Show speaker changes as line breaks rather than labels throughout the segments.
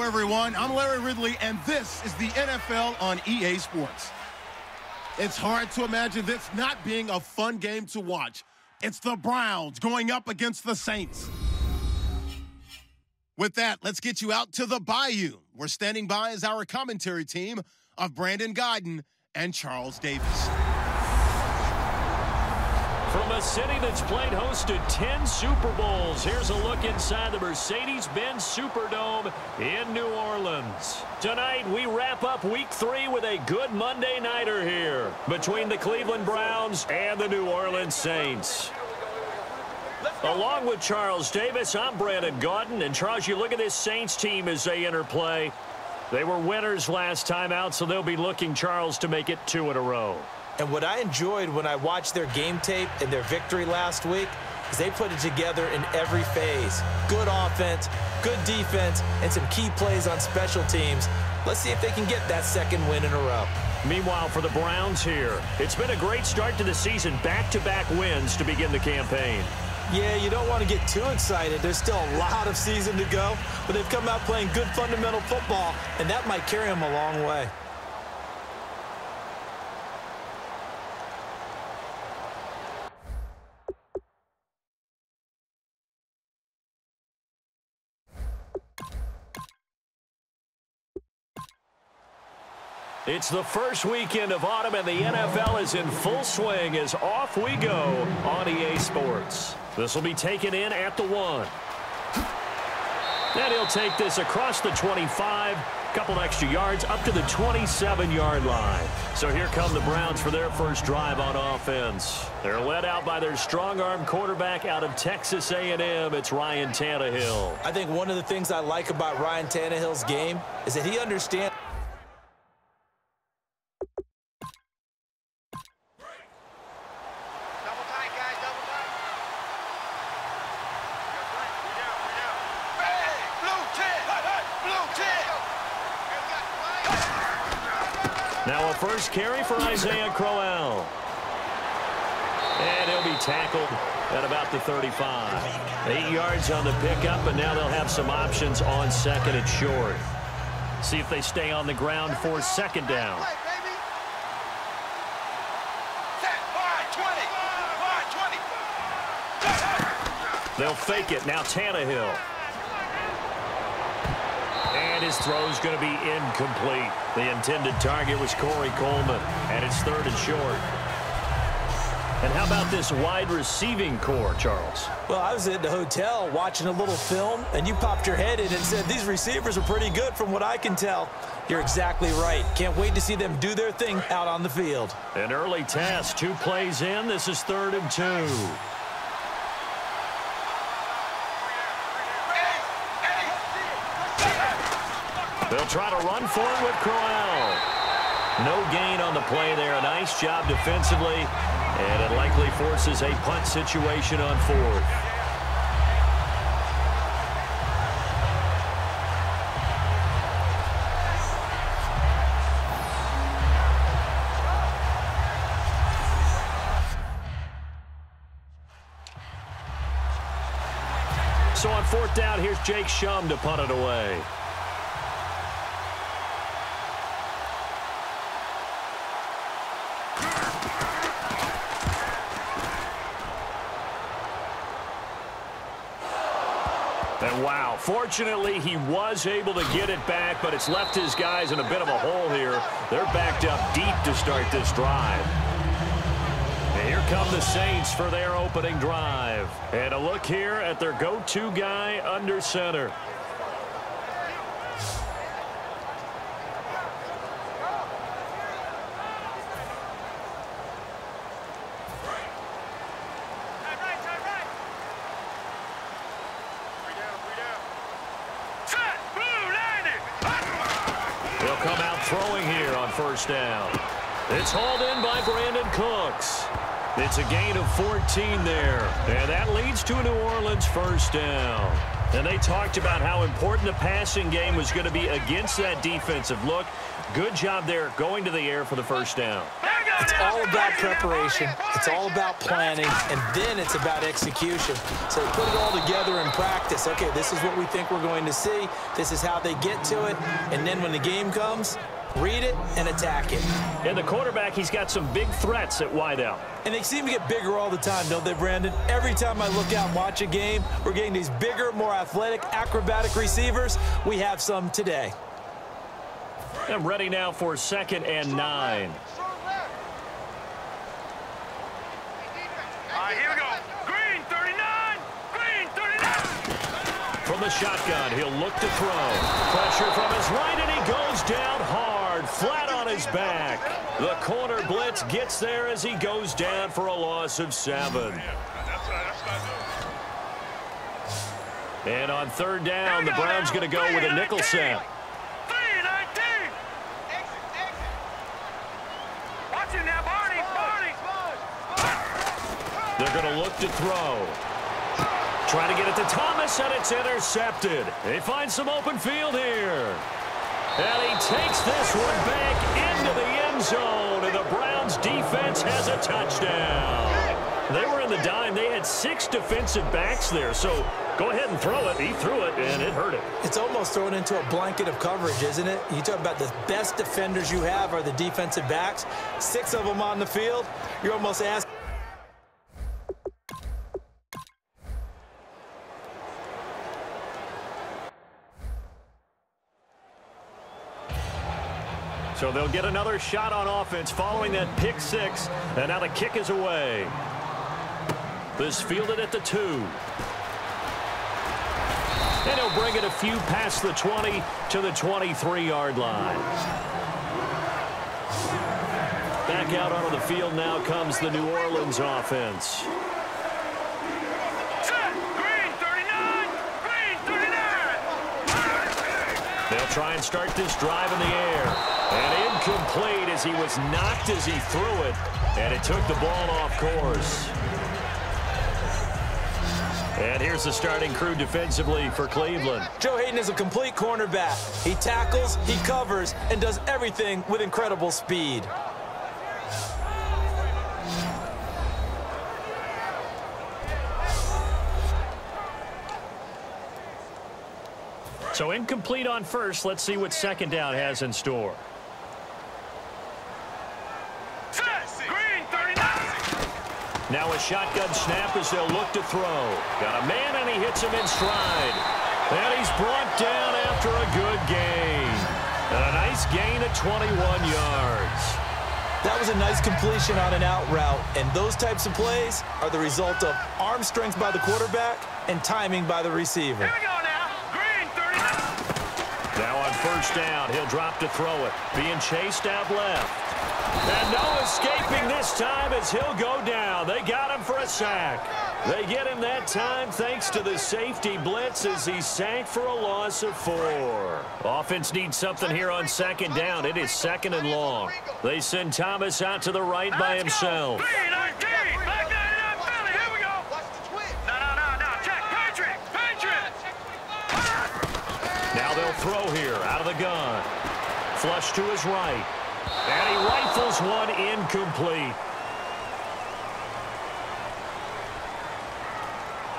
Hello, everyone. I'm Larry Ridley, and this is the NFL on EA Sports. It's hard to imagine this not being a fun game to watch. It's the Browns going up against the Saints. With that, let's get you out to the Bayou. We're standing by as our commentary team of Brandon Guyton and Charles Davis.
From a city that's played host to 10 Super Bowls, here's a look inside the Mercedes-Benz Superdome in New Orleans. Tonight, we wrap up Week 3 with a good Monday nighter here between the Cleveland Browns and the New Orleans Saints. Along with Charles Davis, I'm Brandon Guyton. And Charles, you look at this Saints team as they enter play. They were winners last time out, so they'll be looking, Charles, to make it 2 in a row.
And what I enjoyed when I watched their game tape and their victory last week is they put it together in every phase. Good offense, good defense, and some key plays on special teams. Let's see if they can get that second win in a row.
Meanwhile, for the Browns here, it's been a great start to the season. Back-to-back wins to begin the campaign.
Yeah, you don't want to get too excited. There's still a lot of season to go, but they've come out playing good fundamental football, and that might carry them a long way.
It's the first weekend of autumn, and the NFL is in full swing as off we go on EA Sports. This will be taken in at the 1. And he'll take this across the 25, couple extra yards, up to the 27-yard line. So here come the Browns for their first drive on offense. They're led out by their strong-arm quarterback out of Texas A&M. It's Ryan Tannehill.
I think one of the things I like about Ryan Tannehill's game is that he understands.
Now a first carry for Isaiah Crowell. And he'll be tackled at about the 35. 8 yards on the pickup, and now they'll have some options on second and short. See if they stay on the ground for second down. They'll fake it. Now Tannehill. And his throw's going to be incomplete. The intended target was Corey Coleman, and it's 3rd and short. And how about this wide receiving core, Charles?
Well, I was at the hotel watching a little film, and you popped your head in and said, these receivers are pretty good from what I can tell. You're exactly right. Can't wait to see them do their thing out on the field.
An early test, 2 plays in. This is 3rd and 2. They'll try to run for it with Crowell. No gain on the play there. A nice job defensively, and it likely forces a punt situation on 4th. So on 4th down, here's Jake Shum to punt it away. And wow, fortunately he was able to get it back, but it's left his guys in a bit of a hole here. They're backed up deep to start this drive. And here come the Saints for their opening drive. And a look here at their go-to guy under center. Throwing here on 1st down. It's hauled in by Brandon Cooks. It's a gain of 14 there. And that leads to a New Orleans 1st down. And they talked about how important the passing game was going to be against that defensive look. Good job there going to the air for the 1st down.
It's all about preparation. It's all about planning, and then it's about execution. So put it all together in practice. Okay, this is what we think we're going to see. This is how they get to it. And then when the game comes, read it and attack it.
And the quarterback, he's got some big threats at wideout.
And they seem to get bigger all the time, don't they, Brandon? Every time I look out and watch a game, we're getting these bigger, more athletic, acrobatic receivers. We have some today.
And ready now for 2nd and 9.
All right, here we go. Green, 39. Green, 39.
From the shotgun, he'll look to throw. Pressure from his right, and he goes down hard, flat on his back. The corner blitz gets there as he goes down for a loss of 7. And on 3rd down, the Browns going to go with a nickel set. They're going to look to throw. Trying to get it to Thomas, and it's intercepted. They find some open field here. And he takes this one back into the end zone, and the Browns defense has a touchdown. They were in the dime. They had 6 defensive backs there, so go ahead and throw it. He threw it, and it hurt him.
It's almost thrown into a blanket of coverage, isn't it? You talk about the best defenders you have are the defensive backs. 6 of them on the field. You're almost asking.
So they'll get another shot on offense following that pick 6, and now the kick is away. This fielded at the 2. And he'll bring it a few past the 20 to the 23-yard line. Back out onto the field now comes the New Orleans offense.
Green, 39. Green, 39.
They'll try and start this drive in the air. And incomplete as he was knocked as he threw it. And it took the ball off course. And here's the starting crew defensively for Cleveland.
Joe Hayden is a complete cornerback. He tackles, he covers, and does everything with incredible speed.
So incomplete on first. Let's see what 2nd down has in store.
Green, 39.
Now a shotgun snap as they'll look to throw. Got a man, and he hits him in stride. And he's brought down after a good gain. And a nice gain of 21 yards.
That was a nice completion on an out route, and those types of plays are the result of arm strength by the quarterback and timing by the receiver.
Here we go now. Green, 39.
Now on 1st down, he'll drop to throw it. Being chased out left. And no escaping this time as he'll go down. They got him for a sack. They get him that time thanks to the safety blitz as he sacked for a loss of 4. Offense needs something here on 2nd down. It is 2nd and long. They send Thomas out to the right by himself.
Green, 19. Back down in Philly. Here we go. No. Check. Patriot.
Now they'll throw here out of the gun. Flush to his right. And he rifles one incomplete.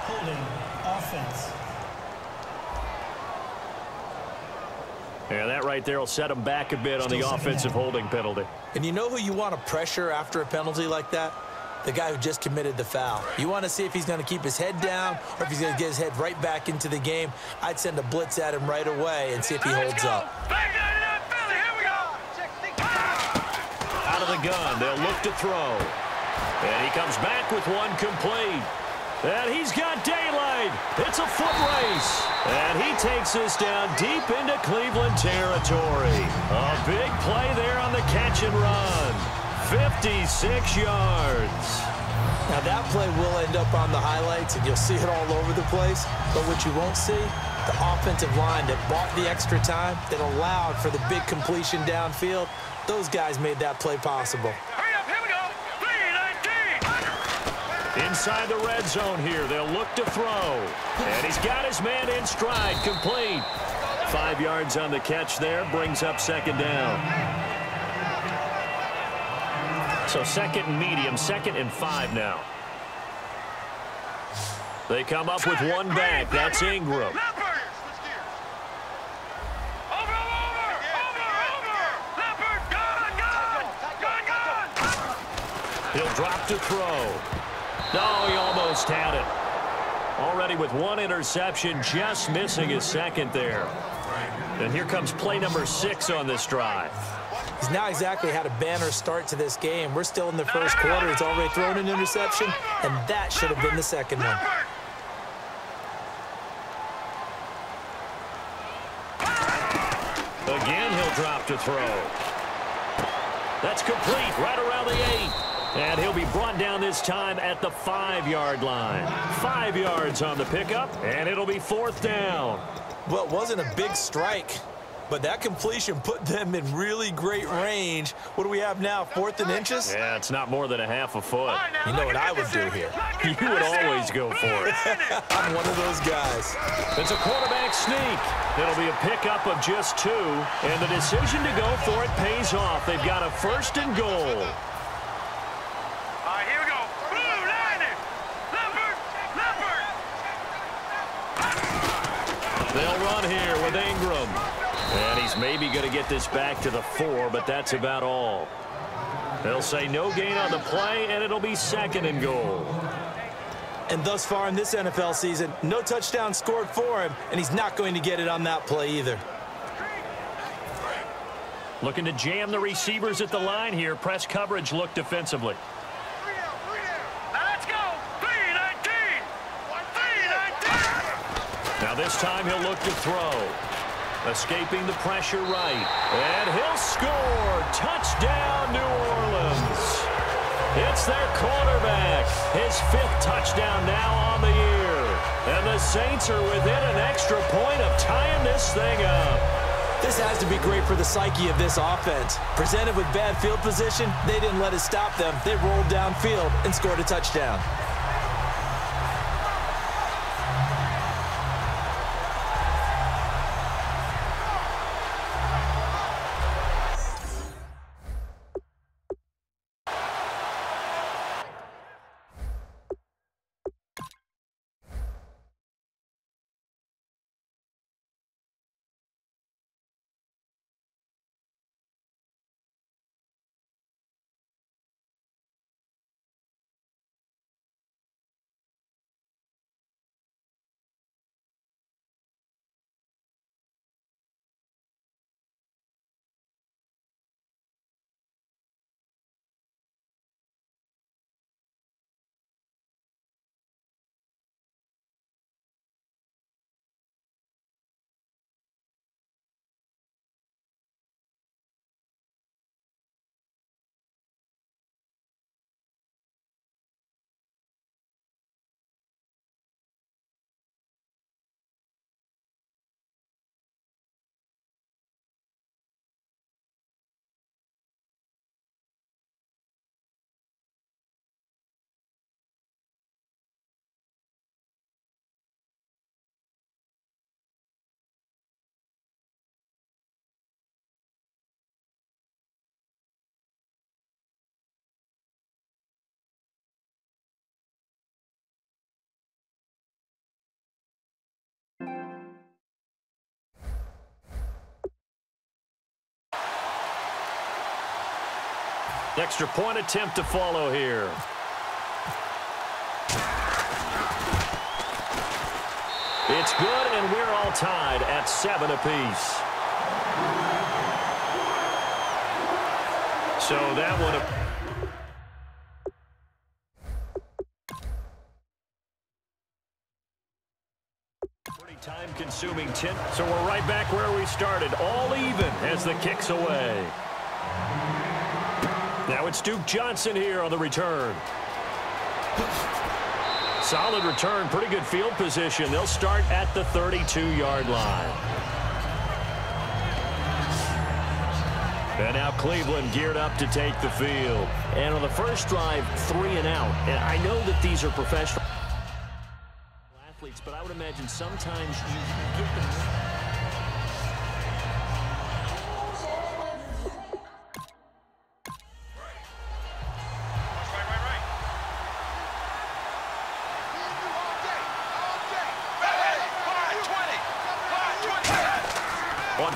Holding offense.
And that right there will set him back a bit on the offensive holding penalty.
And you know who you want to pressure after a penalty like that? The guy who just committed the foul. You want to see if he's going to keep his head down or if he's going to get his head right back into the game. I'd send a blitz at him right away and see if he holds up.
Back down in Philly. Here we go.
Out of the gun, they'll look to throw. And he comes back with one complete. And he's got daylight. It's a foot race. And he takes this down deep into Cleveland territory. A big play there on the catch and run. 56 yards.
Now that play will end up on the highlights and you'll see it all over the place. But what you won't see, the offensive line that bought the extra time, that allowed for the big completion downfield, those guys made that play possible.
Hurry up. Here we go. 3-19.
Inside the red zone here, they'll look to throw. And he's got his man in stride, complete. 5 yards on the catch there, brings up 2nd down. So second and medium, 2nd and 5 now. They come up with one back. That's Ingram. He'll drop to throw. No, he almost had it. Already with one interception, just missing his second there. And here comes play number 6 on this drive.
He's now exactly had a banner start to this game. We're still in the first quarter. He's already thrown an interception, and that should have been the second one.
Again, he'll drop to throw. That's complete right around the 8. And he'll be brought down this time at the 5-yard line. 5 yards on the pickup, and it'll be 4th down.
Well, it wasn't a big strike, but that completion put them in really great range. What do we have now, 4th and inches?
Yeah, it's not more than a half a foot.
You know what I would do here?
You would always go for it.
I'm one of those guys.
It's a quarterback sneak. It'll be a pickup of just 2, and the decision to go for it pays off. They've got a 1st and goal. They'll run here with Ingram. And he's maybe going to get this back to the 4, but that's about all. They'll say no gain on the play, and it'll be 2nd and goal.
And thus far in this NFL season, no touchdown scored for him, and he's not going to get it on that play either.
Looking to jam the receivers at the line here. Press coverage look defensively. Now this time he'll look to throw. Escaping the pressure right. And he'll score. Touchdown, New Orleans. It's their quarterback. His 5th touchdown now on the year. And the Saints are within an extra point of tying this thing up.
This has to be great for the psyche of this offense. Presented with bad field position, they didn't let it stop them. They rolled downfield and scored a touchdown.
Extra point attempt to follow here. It's good, and we're all tied at 7 apiece. So that one... Pretty time-consuming 10. So we're right back where we started, all even as the kick's away. Now it's Duke Johnson here on the return. Solid return, pretty good field position. They'll start at the 32-yard line. And now Cleveland geared up to take the field. And on the first drive, 3 and out. And I know that these are professional athletes, but I would imagine sometimes you get them.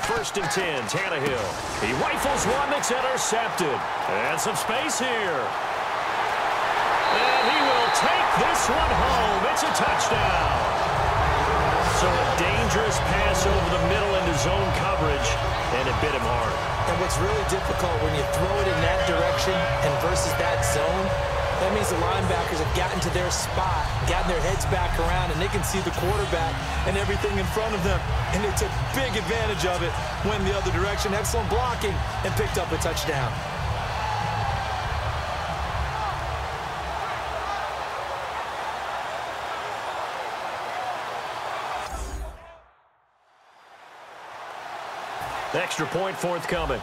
first and 10. Tannehill. He rifles one that's intercepted. And some space here. And he will take this one home. It's a touchdown. So a dangerous pass over the middle into zone coverage, and it bit him hard.
And what's really difficult when you throw it in that direction and versus that zone, that means the linebackers have gotten to their spot, gotten their heads back around, and they can see the quarterback and everything in front of them. And they took big advantage of it, went the other direction, excellent blocking, and picked up a touchdown.
Extra point forthcoming.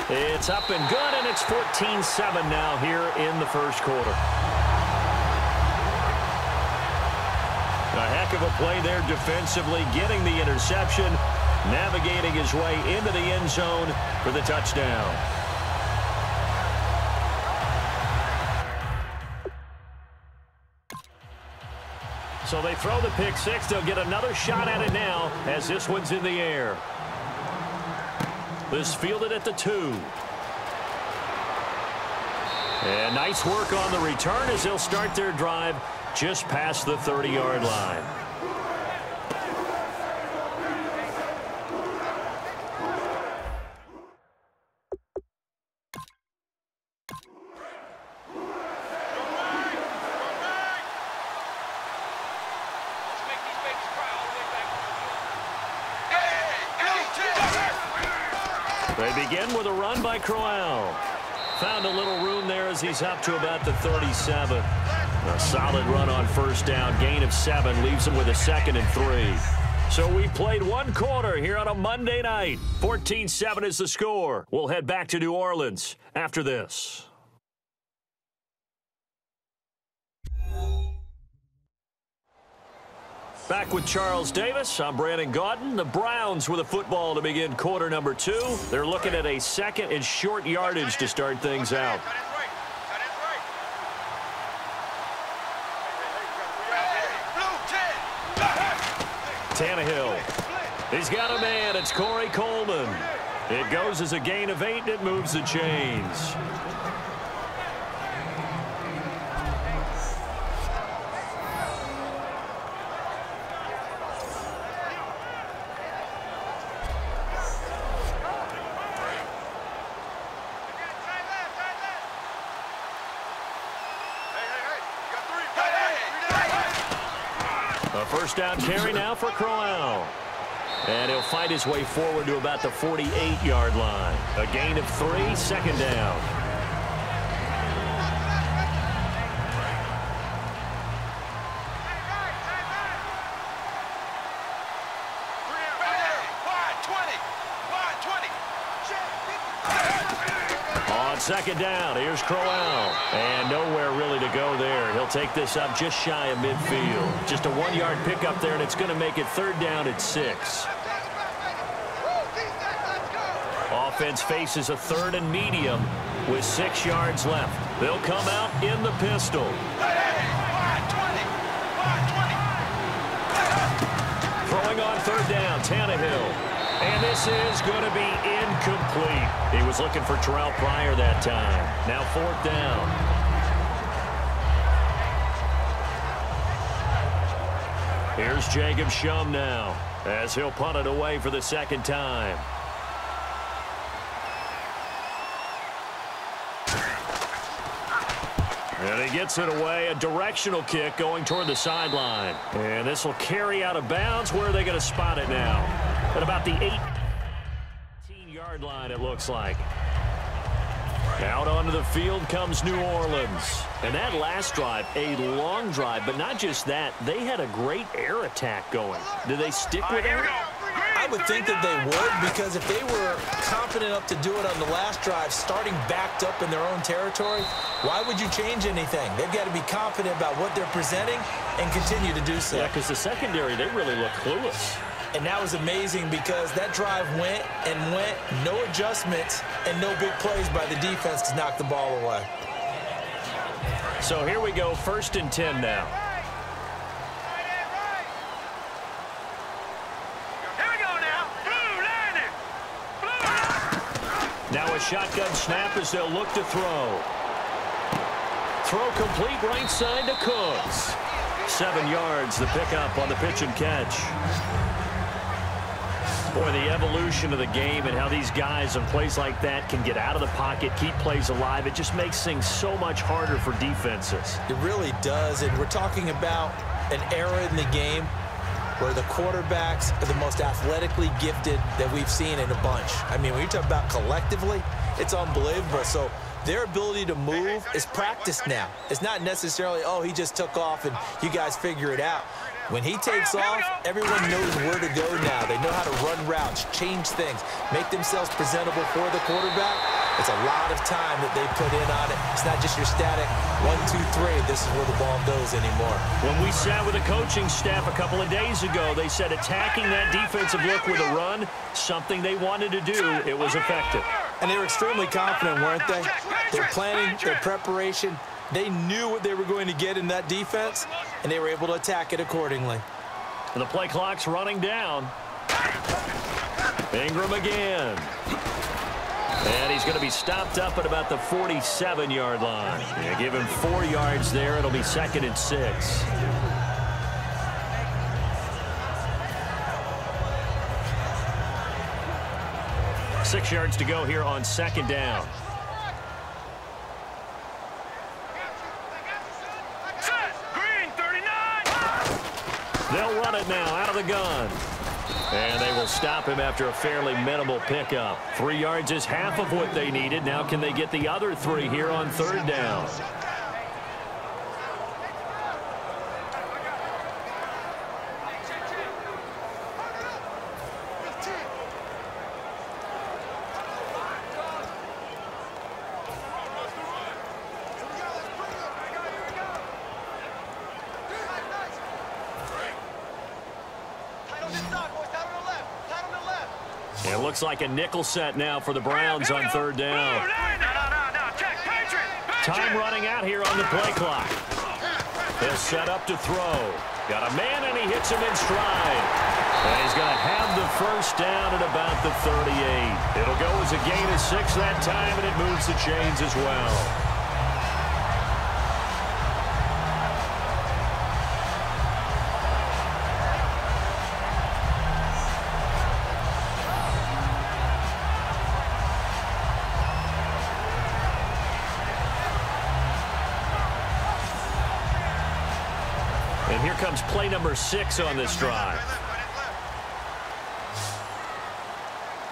It's up and good, and it's 14-7 now here in the first quarter. A heck of a play there defensively, getting the interception, navigating his way into the end zone for the touchdown. So they throw the pick six. They'll get another shot at it now as this one's in the air. This fielded at the 2. And nice work on the return as they'll start their drive just past the 30-yard line. They begin with a run by Crowell. Found a little room there as he's up to about the 37. A solid run on first down. Gain of 7 leaves him with a 2nd and 3. So we played one quarter here on a Monday night. 14-7 is the score. We'll head back to New Orleans after this. Back with Charles Davis. I'm Brandon Gaudin. The Browns with a football to begin quarter number 2. They're looking at a 2nd and short yardage to start things out. Tannehill. He's got a man. It's Corey Coleman. It goes as a gain of 8, and it moves the chains. A first down carry now for Crowell. And he'll fight his way forward to about the 48-yard line. A gain of 3, 2nd down. On 2nd down, here's Crowell. And nowhere really to go there. He'll take this up just shy of midfield. Just a 1-yard pickup there, and it's going to make it 3rd down at 6. Offense faces a 3rd and medium with 6 yards left. They'll come out in the pistol. Throwing on 3rd down, Tannehill. And this is going to be incomplete. He was looking for Terrell Pryor that time. Now 4th down. Here's Jacob Shum now as he'll punt it away for the 2nd time. And he gets it away, a directional kick going toward the sideline. And this will carry out of bounds. Where are they going to spot it now? At about the 18-yard line, it looks like. Out onto the field comes New Orleans. And that last drive, a long drive, but not just that. They had a great air attack going. Do they stick with it?
I would think that they would, because if they were confident enough to do it on the last drive, starting backed up in their own territory, why would you change anything? They've got to be confident about what they're presenting and continue to do so.
Yeah, because the secondary, they really look clueless.
And that was amazing because that drive went and went, no adjustments, and no big plays by the defense to knock the ball away.
So here we go, 1st and 10 now. shotgun snap as they'll look to throw. Throw complete right side to Cooks. 7 yards, the pickup on the pitch and catch. Boy, the evolution of the game and how these guys in plays like that can get out of the pocket, keep plays alive, it just makes things so much harder for defenses.
It really does, and we're talking about an era in the game where the quarterbacks are the most athletically gifted that we've seen in a bunch. I mean, when you talk about collectively, it's unbelievable. So their ability to move is practiced now. It's not necessarily, oh, he just took off and you guys figure it out. When he takes off, everyone knows where to go now. They know how to run routes, change things, make themselves presentable for the quarterback. It's a lot of time that they put in on it. It's not just your static 1, 2, 3. This is where the ball goes anymore.
When we sat with the coaching staff a couple of days ago, they said attacking that defensive look with a run, something they wanted to do, it was effective.
And they were extremely confident, weren't they? Their planning, their preparation, they knew what they were going to get in that defense, and they were able to attack it accordingly.
And the play clock's running down. Ingram again. And he's going to be stopped up at about the 47-yard line. Yeah, give him 4 yards there. It'll be 2nd and 6. Six yards to go here on 2nd down. They'll run it now out of the gun. And they will stop him after a fairly minimal pickup. 3 yards is half of what they needed. Now can they get the other 3 here on 3rd down? It looks like a nickel set now for the Browns on 3rd down. Time running out here on the play clock. They'll set up to throw. Got a man, and he hits him in stride. And he's going to have the 1st down at about the 38. It'll go as a gain of 6 that time, and it moves the chains as well. And here comes play number 6 on this drive.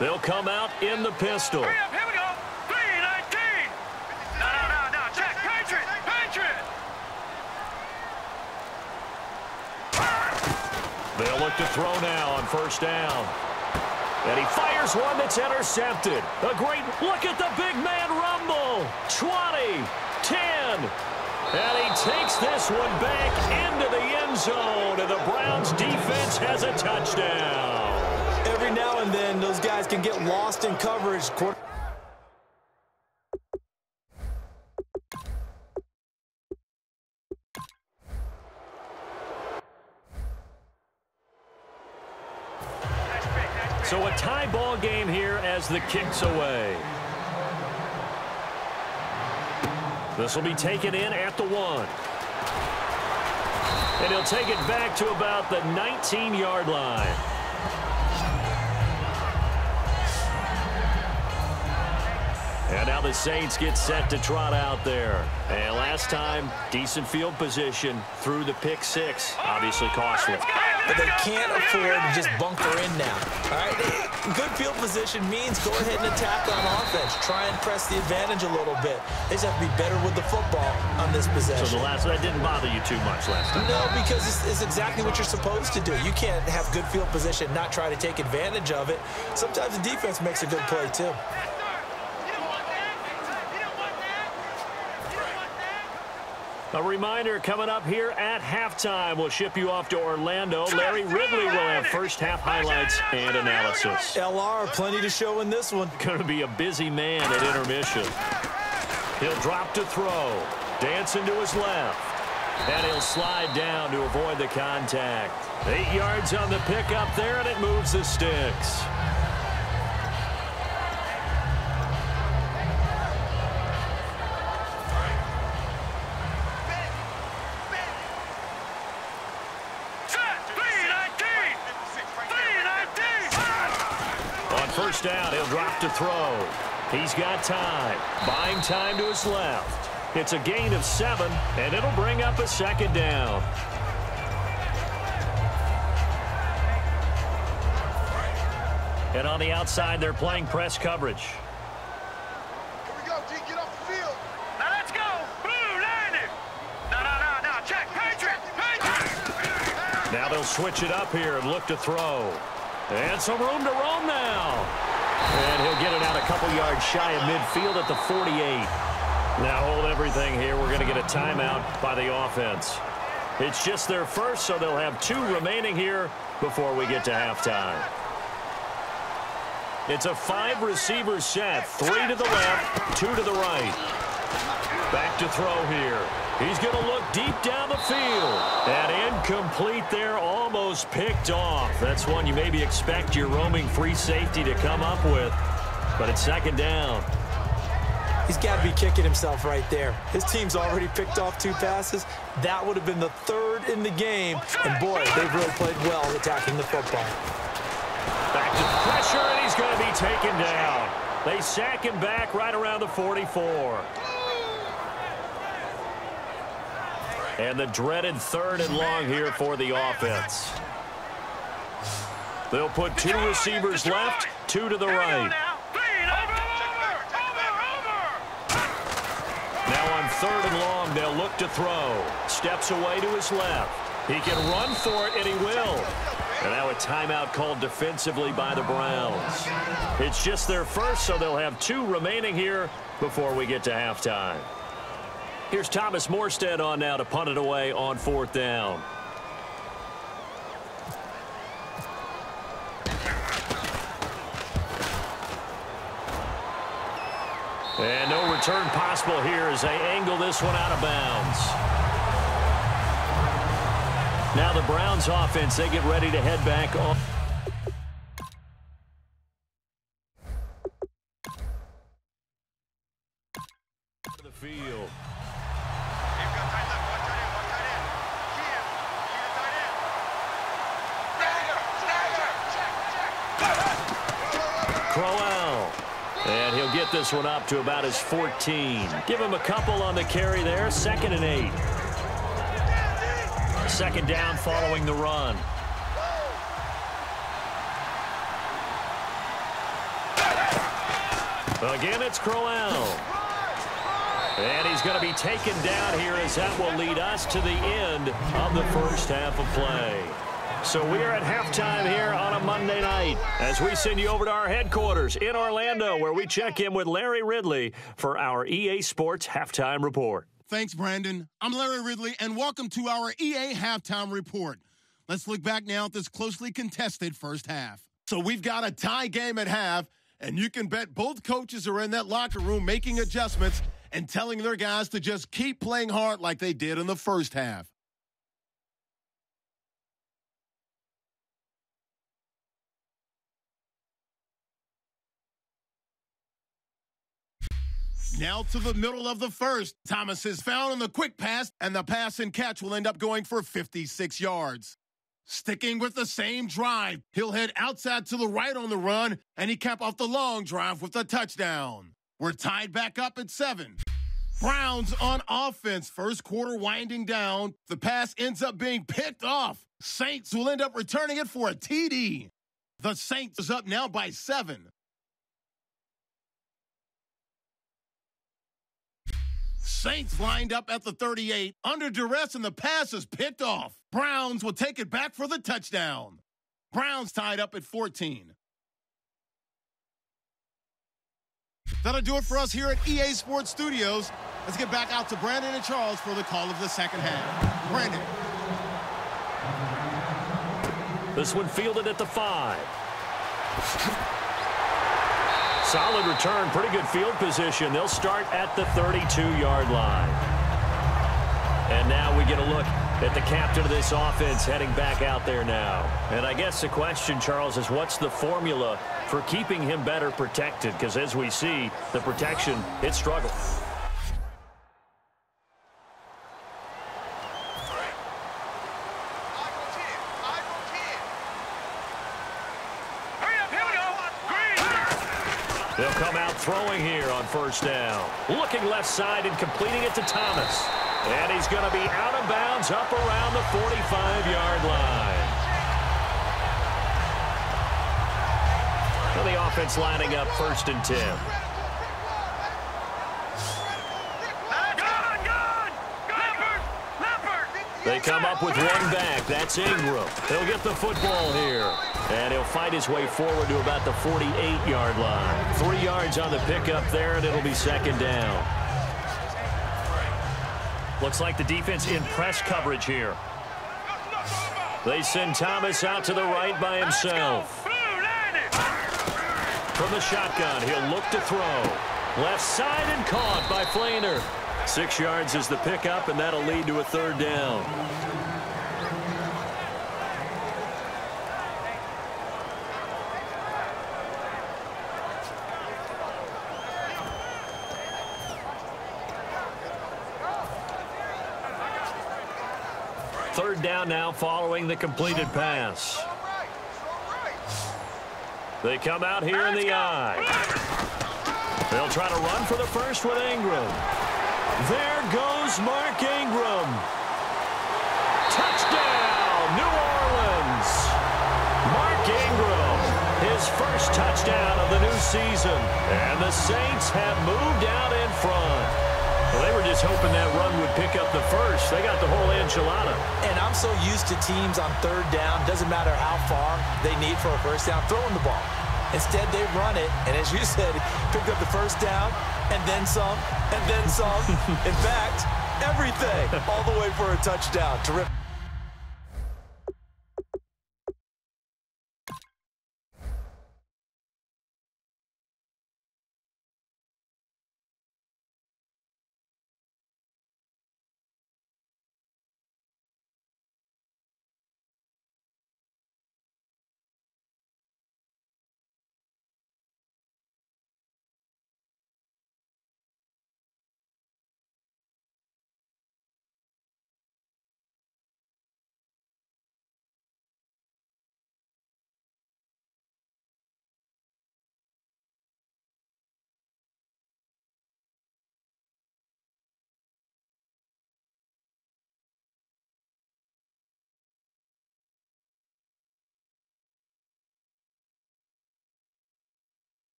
They'll come out in the pistol.
Here we go. 3-19. No. Check. Patriot.
They'll look to throw now on 1st down. And he fires one that's intercepted. A great look at the big man rumble. 20, 10. And he takes this one back into the end zone, and the Browns defense has a touchdown.
Every now and then, those guys can get lost in coverage.
So a tie ball game here as the kick's away. This will be taken in at the 1. And he'll take it back to about the 19-yard line. And now the Saints get set to trot out there. And last time, decent field position through the pick 6. Obviously costly.
But they can't afford to just bunker in now. All right, good field position means go ahead and attack on offense. Try and press the advantage a little bit. They just have to be better with the football on this possession.
So that didn't bother you too much last time?
No, because it's exactly what you're supposed to do. You can't have good field position, not try to take advantage of it. Sometimes the defense makes a good play too.
A reminder coming up here at halftime. We'll ship you off to Orlando. Larry Ridley will have first half highlights and analysis.
LR, plenty to show in this one.
Going to be a busy man at intermission. He'll drop to throw. Dancing to his left. And he'll slide down to avoid the contact. 8 yards on the pickup there, and it moves the sticks. first down. He'll drop to throw. He's got time. Buying time to his left. It's a gain of 7, and it'll bring up a second down. And on the outside, they're playing press coverage.
Here we go, D. Get off the field. Now let's go. Blue, landing. No. Check. Patriot.
Now they'll switch it up here and look to throw. And some room to roam now. And he'll get it out a couple yards shy of midfield at the 48. Now hold everything here. We're going to get a timeout by the offense. It's just their first, so they'll have 2 remaining here before we get to halftime. It's a 5-receiver set. 3 to the left, 2 to the right. Back to throw here. He's going to look deep down the field. And incomplete there, almost picked off. That's one you maybe expect your roaming free safety to come up with. But it's second down.
He's got to be kicking himself right there. His team's already picked off 2 passes. That would have been the 3rd in the game. And, boy, they've really played well attacking the football.
Back to pressure, and he's going to be taken down. They sack him back right around the 44. And the dreaded 3rd and long here for the offense. They'll put 2 receivers left, 2 to the right. Now on 3rd and long, they'll look to throw. Steps away to his left. He can run for it, and he will. And now a timeout called defensively by the Browns. It's just their first, so they'll have 2 remaining here before we get to halftime. Here's Thomas Morstead on now to punt it away on 4th down. And no return possible here as they angle this one out of bounds. Now the Browns offense, they get ready to head back on the field. Crowell. And he'll get this one up to about his 14. Give him a couple on the carry there. 2nd and 8. Second down following the run. Again, it's Crowell. And he's going to be taken down here as that will lead us to the end of the first half of play. So we are at halftime here on a Monday night as we send you over to our headquarters in Orlando where we check in with Larry Ridley for our EA Sports Halftime Report.
Thanks, Brandon. I'm Larry Ridley, and welcome to our EA Halftime Report. Let's look back now at this closely contested first half. So we've got a tie game at half, and you can bet both coaches are in that locker room making adjustments and telling their guys to just keep playing hard like they did in the first half. Now to the middle of the first. Thomas is found in the quick pass, and the pass and catch will end up going for 56 yards. Sticking with the same drive, he'll head outside to the right on the run, and he cap off the long drive with a touchdown. We're tied back up at 7. Browns on offense. First quarter winding down. The pass ends up being picked off. Saints will end up returning it for a TD. The Saints is up now by 7. Saints lined up at the 38, under duress, and the pass is picked off. Browns will take it back for the touchdown. Browns tied up at 14. That'll do it for us here at EA Sports Studios. Let's get back out to Brandon and Charles for the call of the second half. Brandon.
This one fielded at the 5. Solid return, pretty good field position. They'll start at the 32-yard line. And now we get a look at the captain of this offense heading back out there now. And I guess the question, Charles, is what's the formula for keeping him better protected? Because as we see, the protection, it struggled.
Hurry up, here we go. Green.
They'll come out throwing here on first down. Looking left side and completing it to Thomas. And he's going to be out of bounds up around the 45-yard line. So the offense lining up 1st and 10. They come up with one back. That's Ingram. He'll get the football here. And he'll fight his way forward to about the 48-yard line. 3 yards on the pickup there, and it'll be 2nd down. Looks like the defense in press coverage here. They send Thomas out to the right by himself. From the shotgun, he'll look to throw. Left side and caught by Flainer. 6 yards is the pickup, and that'll lead to a 3rd down. Third down now following the completed pass. They come out here in the I. They'll try to run for the first with Ingram. There goes Mark Ingram. Touchdown, New Orleans. Mark Ingram, his first touchdown of the new season. And the Saints have moved out in front. Well, they were just hoping that run would pick up the first. They got the whole enchilada.
And I'm so used to teams on 3rd down, doesn't matter how far they need for a first down, throwing the ball. Instead, they run it, and as you said, picked up the first down, and then some, and then some. In fact, everything, all the way for a touchdown. Terrific.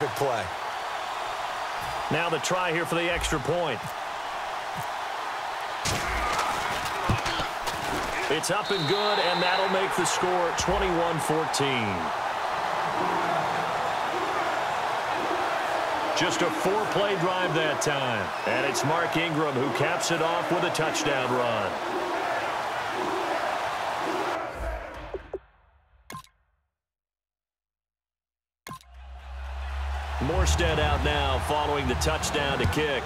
Good play.
Now the try here for the extra point. It's up and good, and that'll make the score 21-14. Just a 4-play drive that time. And it's Mark Ingram who caps it off with a touchdown run. Morstead out now following the touchdown to kick.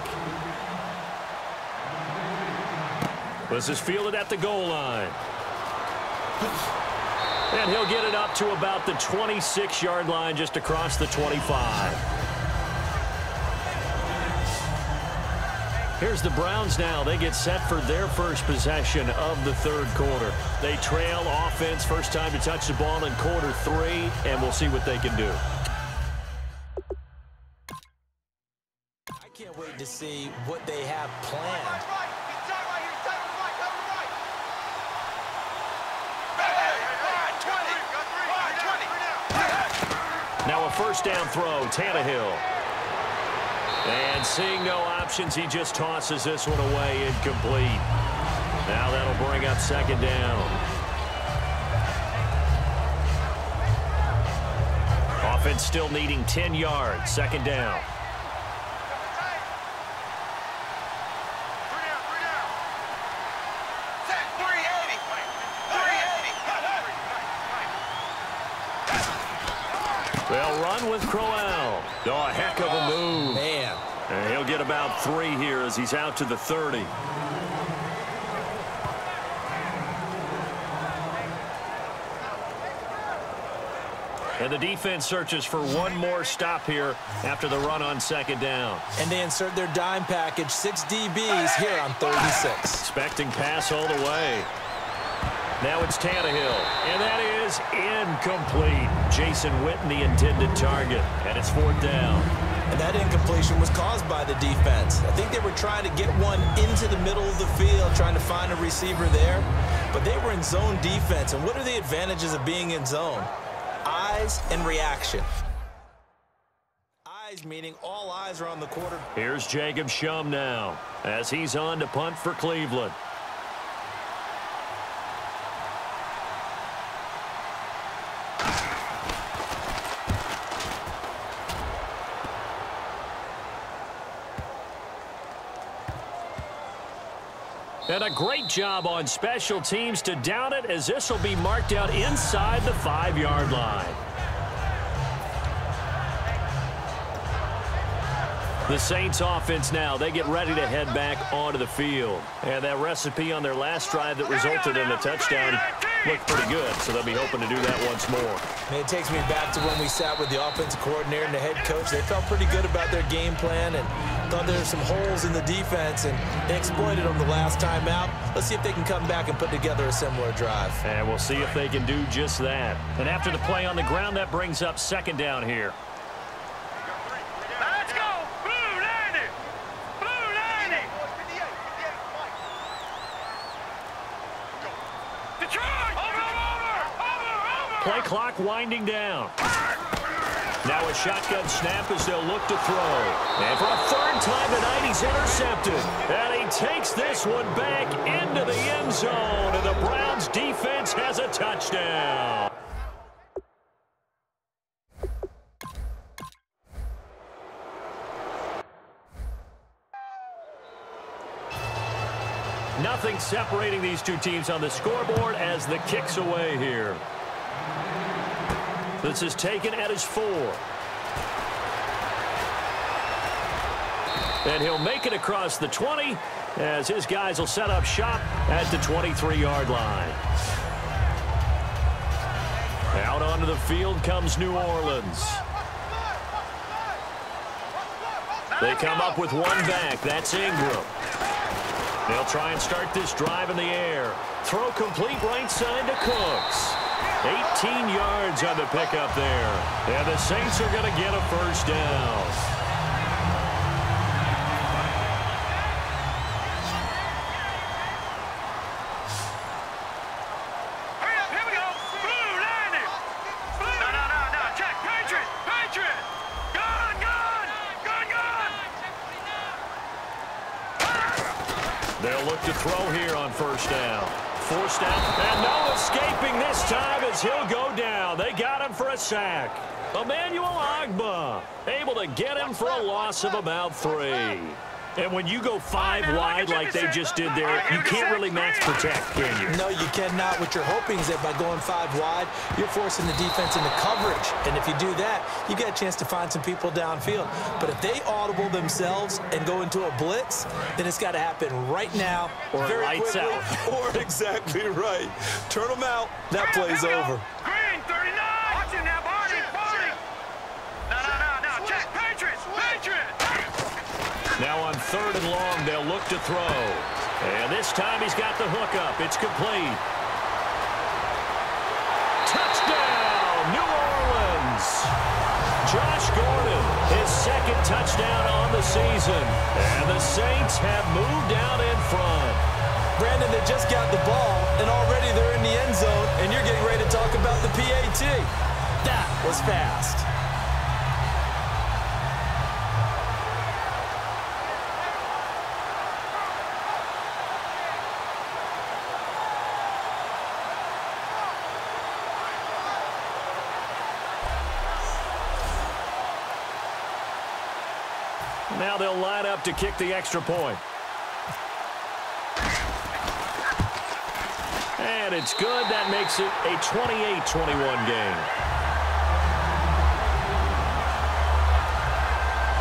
This is fielded at the goal line. And he'll get it up to about the 26-yard line just across the 25. Here's the Browns now. They get set for their first possession of the 3rd quarter. They trail offense, first time to touch the ball in quarter 3, and we'll see what they can do.
Can't wait to see what they have planned.
Now a first down throw, Tannehill. And seeing no options, he just tosses this one away incomplete. Now that'll bring up 2nd down. Offense still needing 10 yards, 2nd down. They'll run with Crowell. Oh, a heck of a move.
Man.
And he'll get about 3 here as he's out to the 30. And the defense searches for one more stop here after the run on second down.
And they insert their dime package, 6 DBs here on 36.
Expecting pass all the way. Now it's Tannehill, and that is incomplete. Jason Witten, the intended target, and it's 4th down.
And that incompletion was caused by the defense. I think they were trying to get one into the middle of the field, trying to find a receiver there. But they were in zone defense. And what are the advantages of being in zone? Eyes and reaction. Eyes meaning all eyes are on the quarter.
Here's Jacob Shum now as he's on to punt for Cleveland. And a great job on special teams to down it, as this will be marked out inside the 5-yard line. The Saints offense now, they get ready to head back onto the field. And that recipe on their last drive that resulted in a touchdown looked pretty good, so they'll be hoping to do that once more.
And it takes me back to when we sat with the offensive coordinator and the head coach. They felt pretty good about their game plan and thought there were some holes in the defense, and they exploited them the last time out. Let's see if they can come back and put together a similar drive.
And we'll see if they can do just that. And after the play on the ground, that brings up second down here.
Let's go! Blue 90! Blue 90! Detroit! Over!
Play clock winding down. Now a shotgun snap as they'll look to throw. And for a 3rd time tonight, he's intercepted. And he takes this one back into the end zone. And the Browns defense has a touchdown. Nothing separating these two teams on the scoreboard as the kick's away here. This is taken at his 4. And he'll make it across the 20 as his guys will set up shop at the 23-yard line. Out onto the field comes New Orleans. They come up with one back. That's Ingram. They'll try and start this drive in the air. Throw complete right side to Cooks. 18 yards on the pickup there. And the Saints are going to get a 1st down.
Hurry up, here we go! Blue 90! Blue! No, check! Patriot! Patriot! Gun!
They'll look to throw here on 1st down. Forced out, and no escaping this time as he'll go down. They got him for a sack. Emmanuel Ogbah able to get him for a loss of about 3. And when you go 5 wide like they just did there, you can't really max protect, can you?
No, you cannot. What you're hoping is that by going 5 wide, you're forcing the defense into coverage. And if you do that, you get a chance to find some people downfield. But if they audible themselves and go into a blitz, then it's got to happen right now.
Or lights out.
Or exactly right. Turn them out. That play's over.
Green 39! Watch it now, Barney! No, check! Patriot!
Now on 3rd and long, they'll look to throw. And this time he's got the hookup. It's complete. Touchdown, New Orleans. Josh Gordon, his 2nd touchdown on the season. And the Saints have moved out in front.
Brandon, they just got the ball, and already they're in the end zone, and you're getting ready to talk about the PAT. That was fast.
Now they'll line up to kick the extra point. And it's good. That makes it a 28-21 game.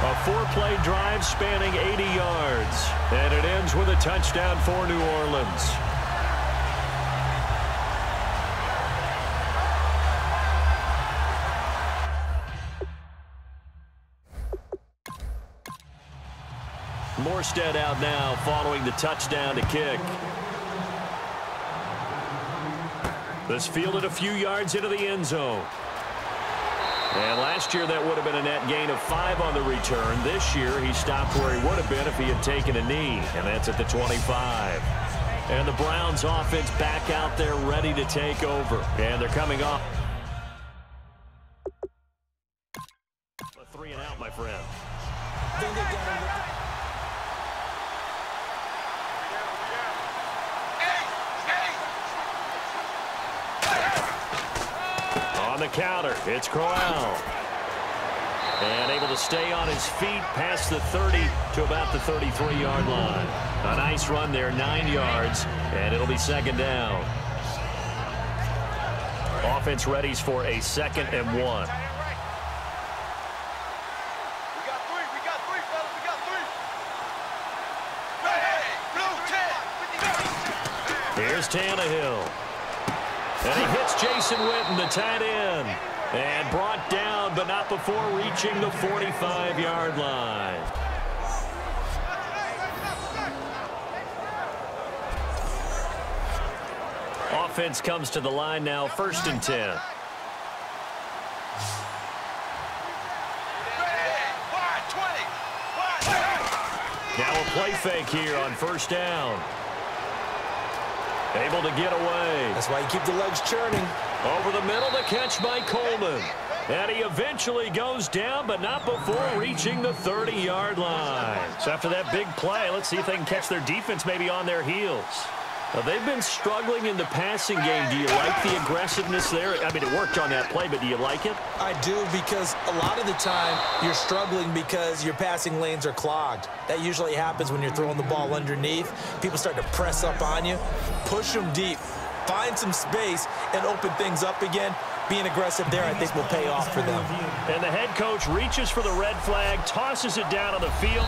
A 4-play drive spanning 80 yards. And it ends with a touchdown for New Orleans. Morstead out now following the touchdown to kick. This fielded a few yards into the end zone. And last year that would have been a net gain of 5 on the return. This year he stopped where he would have been if he had taken a knee, and that's at the 25. And the Browns offense back out there ready to take over. And they're coming off a 3 and out, my friend. On the counter, it's Crowell. And able to stay on his feet past the 30 to about the 33-yard line. A nice run there, 9 yards, and it'll be second down. Offense readies for a 2nd and 1.
We got 3, fellas, we got 3. Hey, blue 10.
Here's Tannehill. And he hits Jason Witten, the tight end. And brought down, but not before reaching the 45-yard line. Offense comes to the line now, 1st and 10. Now a play fake here on 1st down. Able to get away.
That's why you keep the legs churning.
Over the middle, the catch by Coleman. And he eventually goes down, but not before reaching the 30-yard line. So after that big play, let's see if they can catch their defense maybe on their heels. Now, they've been struggling in the passing game. Do you like the aggressiveness there? I mean, it worked on that play, but do you like it?
I do, because a lot of the time you're struggling because your passing lanes are clogged. That usually happens when you're throwing the ball underneath. People start to press up on you. Push them deep. Find some space and open things up again. Being aggressive there, I think, will pay off for them.
And the head coach reaches for the red flag, tosses it down on the field.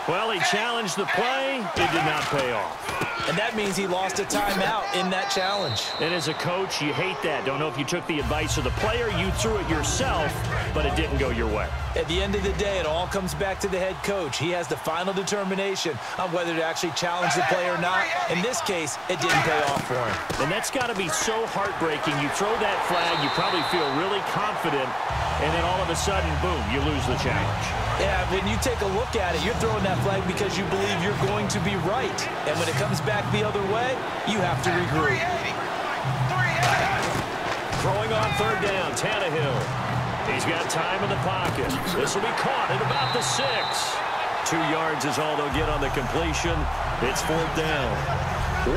Well, he challenged the play. It did not pay off.
And that means he lost a timeout in that challenge.
And as a coach, you hate that. Don't know if you took the advice of the player. You threw it yourself, but it didn't go your way.
At the end of the day, it all comes back to the head coach. He has the final determination on whether to actually challenge the play or not. In this case, it didn't pay off for him.
And that's got to be so heartbreaking. You throw that flag, you probably feel really confident, and then all of a sudden, boom, you lose the challenge.
Yeah, when you take a look at it, you're throwing that flag because you believe you're going to be right. And when it comes back the other way, you have to regroup.
Throwing on 3rd down, Tannehill. He's got time in the pocket. This will be caught at about the 6. 2 yards is all they'll get on the completion. It's 4th down.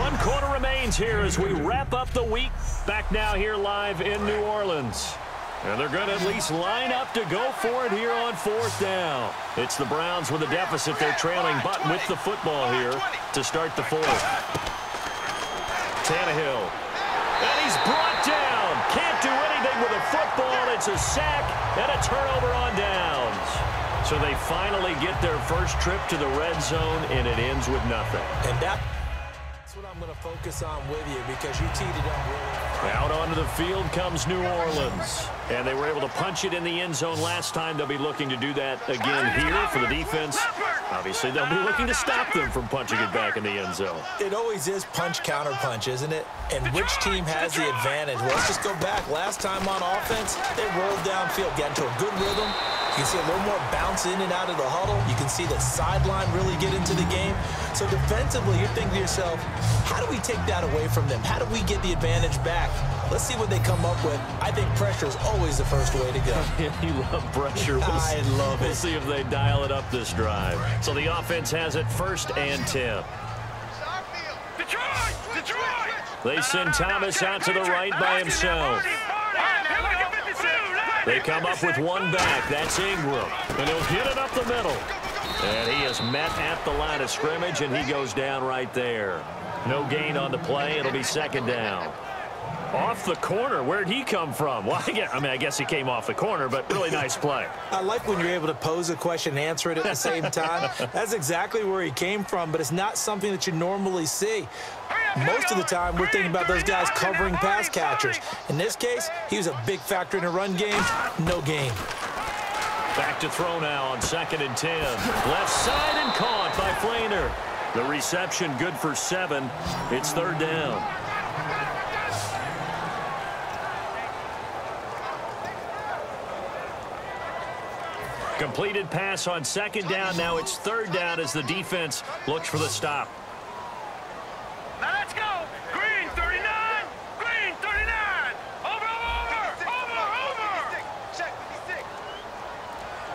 1 quarter remains here as we wrap up the week. Back now here live in New Orleans. And they're going to at least line up to go for it here on 4th down. It's the Browns with a deficit. They're trailing, but with the football here to start the 4th. Tannehill. And he's brought down. Can't do anything with a football. It's a sack and a turnover on downs. So they finally get their first trip to the red zone, and it ends with nothing.
And that's what I'm going to focus on with you, because you teed it up really.
Out onto the field comes New Orleans. And they were able to punch it in the end zone last time. They'll be looking to do that again here for the defense. Obviously, they'll be looking to stop them from punching it back in the end zone.
It always is punch-counter-punch, isn't it? And which team has the advantage? Well, let's just go back. Last time on offense, they rolled downfield, got into a good rhythm. You can see a little more bounce in and out of the huddle. You can see the sideline really get into the game. So defensively, you're thinking to yourself, how do we take that away from them? How do we get the advantage back? Let's see what they come up with. I think pressure is always the first way to go.
You love pressure.
I love it.
We'll see if they dial it up this drive. So the offense has it 1st and 10.
Detroit!
They send Thomas out to the right by himself. They come up with one back. That's Ingram. And he'll hit it up the middle. And he is met at the line of scrimmage, and he goes down right there. No gain on the play. It'll be 2nd down. Off the corner. Where'd he come from? Well, I guess he came off the corner, but really nice play.
I like when you're able to pose a question and answer it at the same time. That's exactly where he came from, but it's not something that you normally see. Most of the time, we're thinking about those guys covering pass catchers. In this case, he was a big factor in a run game. No gain.
Back to throw now on 2nd and 10. Left side and caught by Flainer. The reception good for 7. It's 3rd down. Completed pass on 2nd down. Now it's 3rd down as the defense looks for the stop.
Now let's go. Green 39. Green 39. Over. Check 56.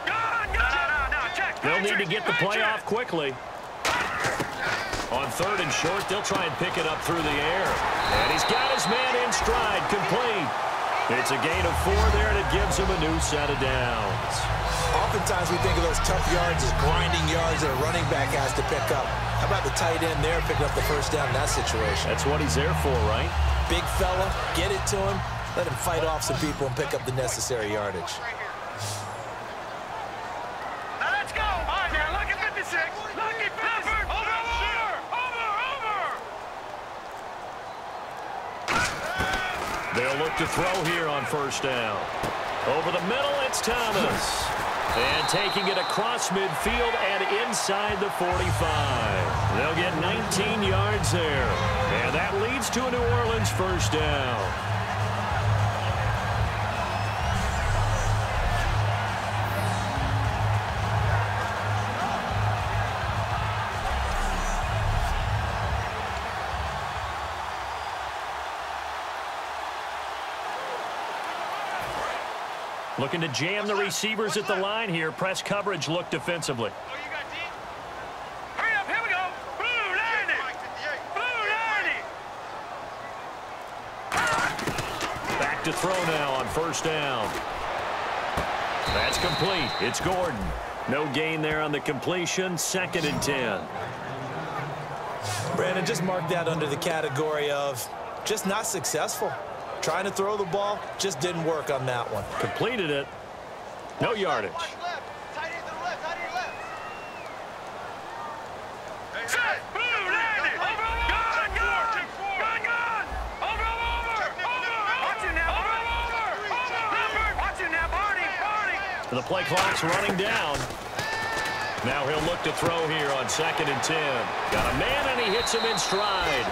Gone. No. Check.
They'll need to get the play off quickly. On 3rd and short, they'll try and pick it up through the air. And he's got his man in stride, complete. It's a gain of 4 there, and it gives him a new set of downs.
Oftentimes we think of those tough yards as grinding yards that a running back has to pick up. How about the tight end there picking up the 1st down in that situation?
That's what he's there for, right?
Big fella, get it to him, let him fight off some people and pick up the necessary yardage.
Now let's go. All right, now look at 56. Look at 56. Over.
They'll look to throw here on 1st down. Over the middle, it's Thomas. And taking it across midfield and inside the 45. They'll get 19 yards there. And that leads to a New Orleans 1st down. Looking to jam the receivers at the line here. Press coverage look defensively.
Oh, you got deep? Hurry up, here we go. Blue 90.
Back to throw now on 1st down. That's complete. It's Gordon. No gain there on the completion. 2nd and 10.
Brandon, just mark that under the category of just not successful. Trying to throw the ball, just didn't work on that one.
Completed it. No yardage.
Tight end to the left. Set. Blue 90. Gone. Over. Watch it now. Over. Watch it now, Barney.
The play clock's running down. Now he'll look to throw here on 2nd and 10. Got a man, and he hits him in stride.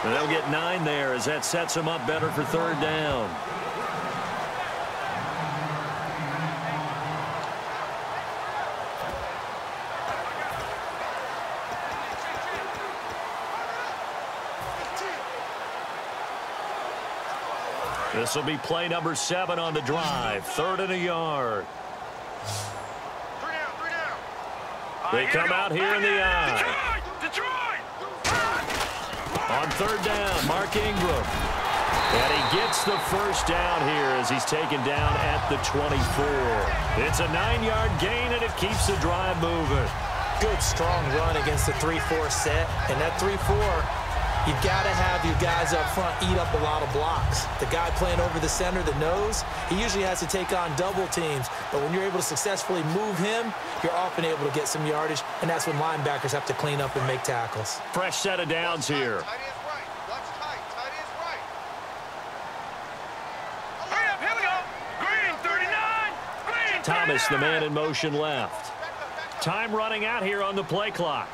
And they'll get 9 there as that sets him up better for 3rd down. This will be play number 7 on the drive. 3rd and a yard.
3 down.
They come out here in the eye.
Detroit.
On 3rd down, Mark Ingram. And he gets the 1st down here as he's taken down at the 24. It's a 9-yard gain, and it keeps the drive moving.
Good, strong run against the 3-4 set. And that 3-4, you've got to have your guys up front eat up a lot of blocks. The guy playing over the center, the nose, he usually has to take on double teams. But when you're able to successfully move him, you're often able to get some yardage, and that's when linebackers have to clean up and make tackles.
Fresh set of downs here.
Tight end's right. Watch tight. Tight end's right. Hurry up, here we go. Green 39. Green 39.
Thomas, the man in motion left. Time running out here on the play clock.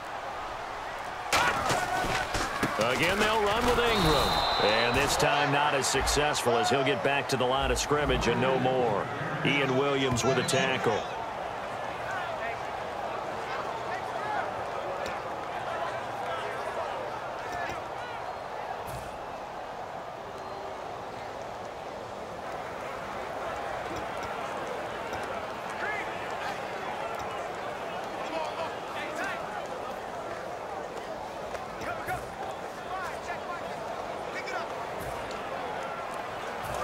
Again, they'll run with Ingram. And this time not as successful as he'll get back to the line of scrimmage and no more. Ian Williams with a tackle.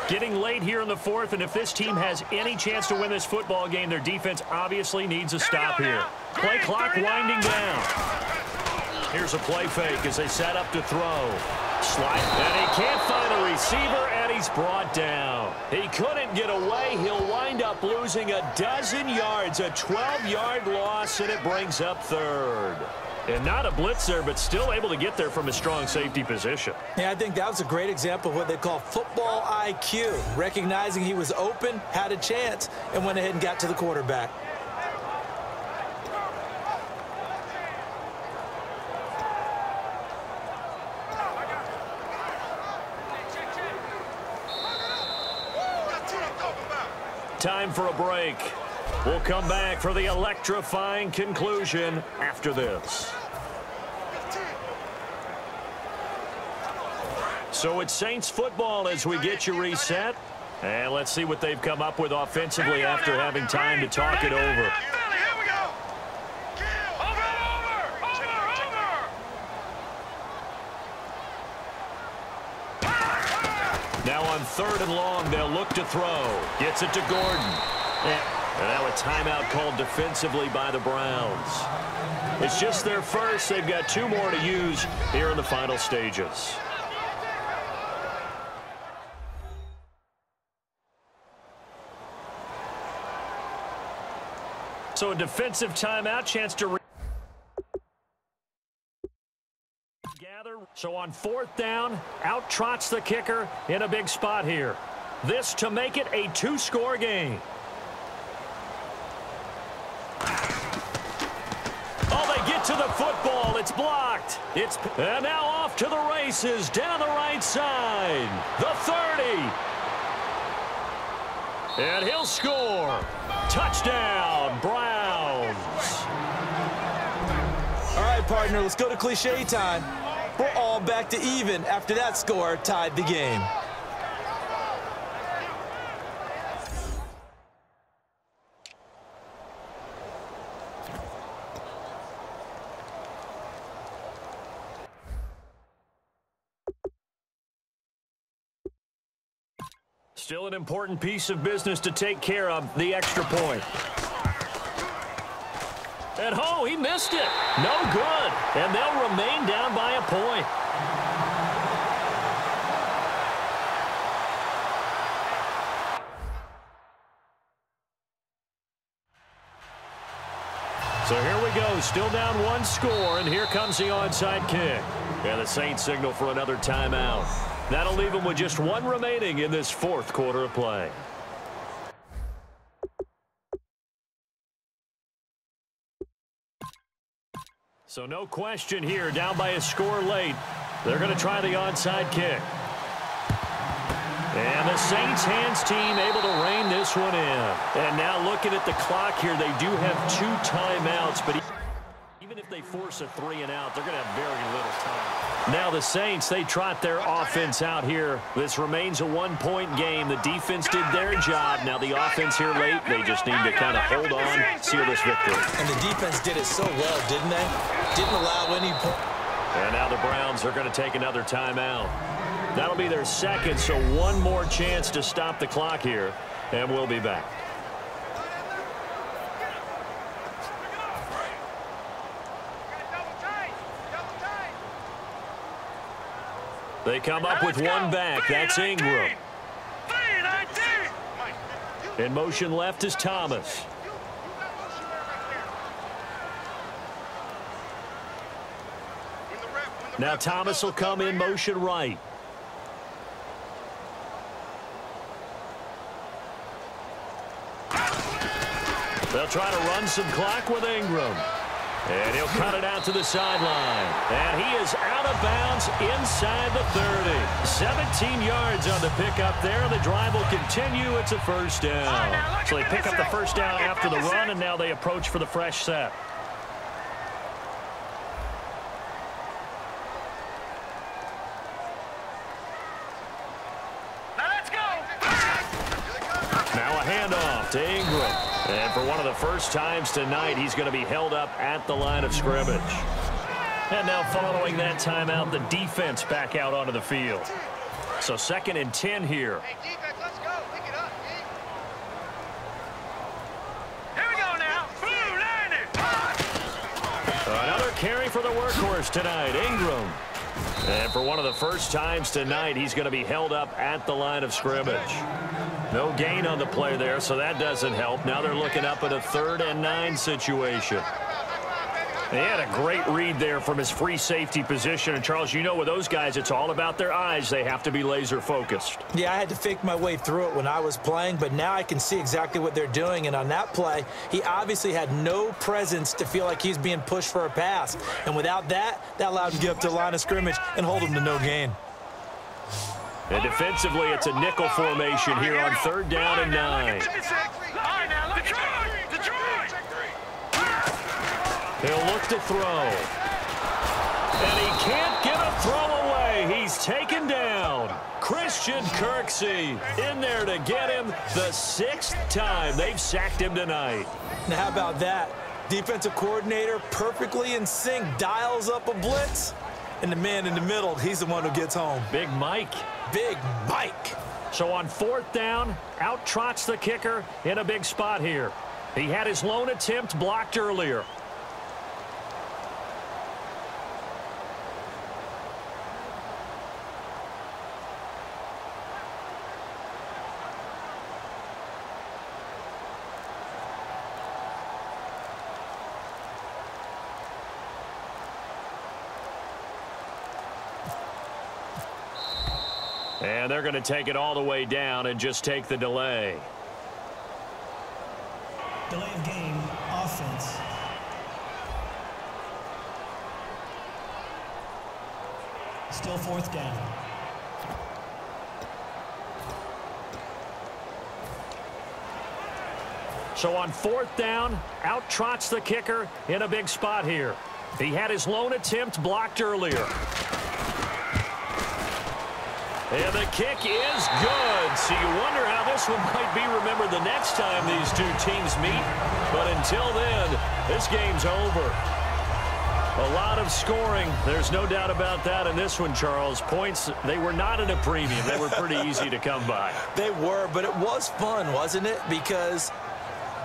Getting late here in the 4th, and if this team has any chance to win this football game, their defense obviously needs a stop here. Play clock winding down. Here's a play fake as they set up to throw. Slide, and he can't find a receiver, and he's brought down. He couldn't get away. He'll wind up losing a dozen yards, a 12-yard loss, and it brings up 3rd. And not a blitzer, but still able to get there from a strong safety position.
Yeah, I think that was a great example of what they call football IQ. Recognizing he was open, had a chance, and went ahead and got to the quarterback.
Time for a break. We'll come back for the electrifying conclusion after this. So it's Saints football as we get you reset. And let's see what they've come up with offensively after having time to talk it over. Now on 3rd and long, they'll look to throw. Gets it to Gordon. And now a timeout called defensively by the Browns. It's just their first. They've got 2 more to use here in the final stages. So a defensive timeout, chance to gather. So on 4th down, out trots the kicker in a big spot here. This to make it a 2-score game. Oh, they get to the football. It's blocked. And now off to the races down the right side. The 30. And he'll score. Touchdown, Browns.
All right, partner, let's go to cliche time. We're all back to even after that score tied the game.
Still an important piece of business to take care of, the extra point. And oh, he missed it. No good. And they'll remain down by a point. So here we go, still down 1 score, and here comes the onside kick. And the Saints signal for another timeout. That'll leave them with just 1 remaining in this 4th quarter of play. So no question here, down by a score late. They're going to try the onside kick. And the Saints hands team able to rein this one in. And now looking at the clock here, they do have 2 timeouts, but even if they force a 3 and out, they're going to have very little time. Now the Saints, they trot their offense out here. This remains a 1-point game. The defense did their job. Now the offense here late, they just need to kind of hold on, seal this victory.
And the defense did it so well, didn't they? Didn't allow any points.
And now the Browns are going to take another timeout. That'll be their 2nd, so 1 more chance to stop the clock here, and we'll be back. They come up with 1 back. That's Ingram. In motion left is Thomas. Now Thomas will come in motion right. They'll try to run some clock with Ingram. And he'll cut it out to the sideline. And he is out of bounds inside the 30. 17 yards on the pickup there. The drive will continue. It's a 1st down. So they pick up the 1st down after the run, and now they approach for the fresh set. Now a handoff to Ingram. And for one of the first times tonight, he's going to be held up at the line of scrimmage. And now following that timeout, the defense back out onto the field. So 2nd and 10 here.
Hey, defense, let's go. Pick it up, D. Here we go now. Blue, line it.
Another carry for the workhorse tonight, Ingram. And for one of the first times tonight, he's going to be held up at the line of scrimmage. No gain on the play there, so that doesn't help. Now they're looking up at a 3rd and 9 situation. He had a great read there from his free safety position. And, Charles, you know with those guys, it's all about their eyes. They have to be laser focused.
Yeah, I had to fake my way through it when I was playing, but now I can see exactly what they're doing. And on that play, he obviously had no presence to feel like he's being pushed for a pass. And without that, that allowed him to get up to the line of scrimmage and hold him to no gain.
And defensively, it's a nickel formation here on 3rd down and 9. He'll look to throw. And he can't get a throw away. He's taken down. Christian Kirksey in there to get him the 6th time they've sacked him tonight.
Now, how about that? Defensive coordinator perfectly in sync, dials up a blitz, and the man in the middle, he's the one who gets home.
Big Mike.
Big Mike.
So on 4th down, out trots the kicker in a big spot here. He had his lone attempt blocked earlier. And they're going to take it all the way down and just take the delay.
Delay of game, offense. Still 4th down.
So on 4th down, out trots the kicker in a big spot here. He had his lone attempt blocked earlier. And the kick is good. So you wonder how this one might be remembered the next time these two teams meet. But until then, this game's over. A lot of scoring. There's no doubt about that in this one, Charles. Points, they were not at a premium. They were pretty easy to come by.
They were, but it was fun, wasn't it? Because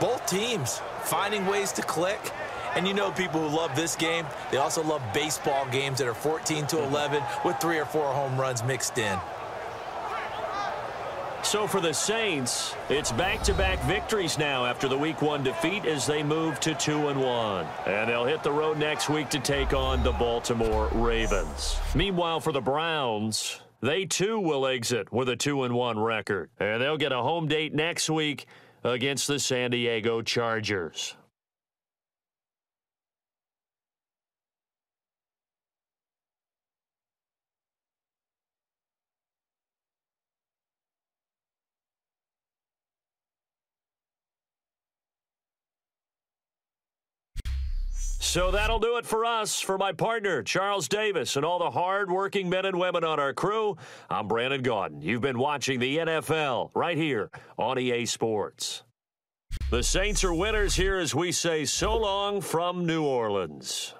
both teams finding ways to click. And you know people who love this game, they also love baseball games that are 14-11 with 3 or 4 home runs mixed in.
So for the Saints, it's back-to-back victories now after the Week 1 defeat as they move to 2-1. And they'll hit the road next week to take on the Baltimore Ravens. Meanwhile, for the Browns, they too will exit with a 2-1 record. And they'll get a home date next week against the San Diego Chargers. So that'll do it for us. For my partner, Charles Davis, and all the hard-working men and women on our crew, I'm Brandon Gaudin. You've been watching the NFL right here on EA Sports. The Saints are winners here as we say so long from New Orleans.